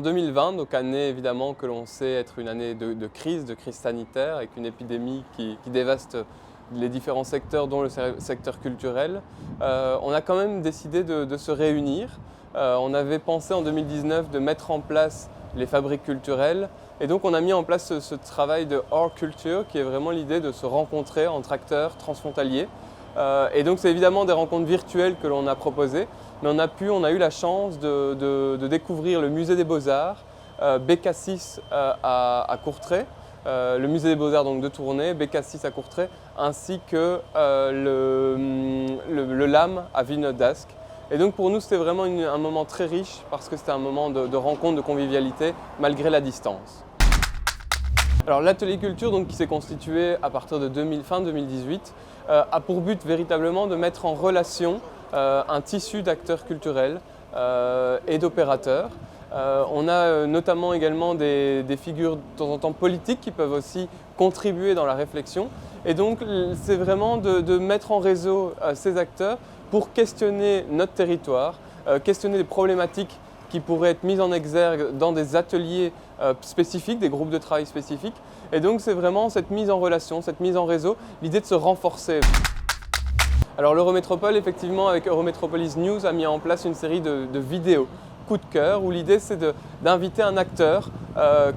En 2020, donc année évidemment que l'on sait être une année de crise sanitaire, avec une épidémie qui dévaste les différents secteurs, dont le secteur culturel, on a quand même décidé de se réunir. On avait pensé en 2019 de mettre en place les fabriques culturelles, et donc on a mis en place ce travail de Our Culture, qui est vraiment l'idée de se rencontrer entre acteurs transfrontaliers. Et donc c'est évidemment des rencontres virtuelles que l'on a proposées, mais on a eu la chance de découvrir le musée des Beaux-Arts, BK6 à Courtrai, le musée des Beaux-Arts donc de Tournai, BK6 à Courtrai, ainsi que le LAM à Villeneuve-d'Ascq. Et donc pour nous c'était vraiment un moment très riche, parce que c'était un moment de rencontre, de convivialité, malgré la distance. Alors l'atelier culture, donc, qui s'est constitué à partir de fin 2018, a pour but véritablement de mettre en relation un tissu d'acteurs culturels et d'opérateurs. On a notamment également des figures de temps en temps politiques qui peuvent aussi contribuer dans la réflexion. Et donc c'est vraiment de mettre en réseau ces acteurs pour questionner notre territoire, questionner des problématiques qui pourraient être mises en exergue dans des ateliers spécifiques, des groupes de travail spécifiques. Et donc c'est vraiment cette mise en relation, cette mise en réseau, l'idée de se renforcer. Alors l'Eurométropole, effectivement, avec Eurométropolis News, a mis en place une série de vidéos coup de cœur, où l'idée c'est d'inviter un acteur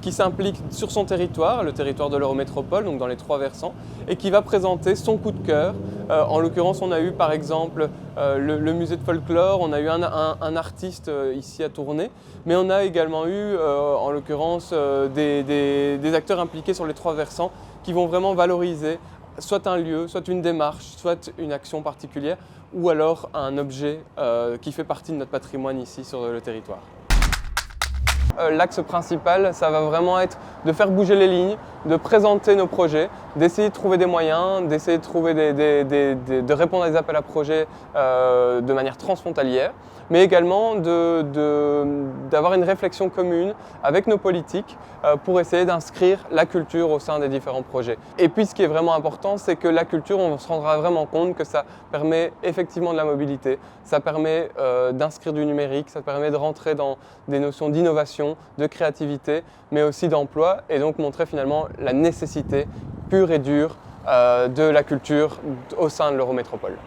qui s'implique sur son territoire, le territoire de l'Eurométropole, donc dans les 3 versants, et qui va présenter son coup de cœur. En l'occurrence, on a eu par exemple le musée de folklore, on a eu un artiste ici à Tournai, mais on a également eu en l'occurrence des acteurs impliqués sur les 3 versants qui vont vraiment valoriser soit un lieu, soit une démarche, soit une action particulière, ou alors un objet qui fait partie de notre patrimoine ici sur le territoire. L'axe principal, ça va vraiment être de faire bouger les lignes, de présenter nos projets, d'essayer de trouver des moyens, d'essayer de répondre à des appels à projets de manière transfrontalière, mais également d'avoir une réflexion commune avec nos politiques pour essayer d'inscrire la culture au sein des différents projets. Et puis ce qui est vraiment important, c'est que la culture, on se rendra vraiment compte que ça permet effectivement de la mobilité, ça permet d'inscrire du numérique, ça permet de rentrer dans des notions d'innovation, de créativité, mais aussi d'emploi, et donc montrer finalement la nécessité pure et dure de la culture au sein de l'Eurométropole.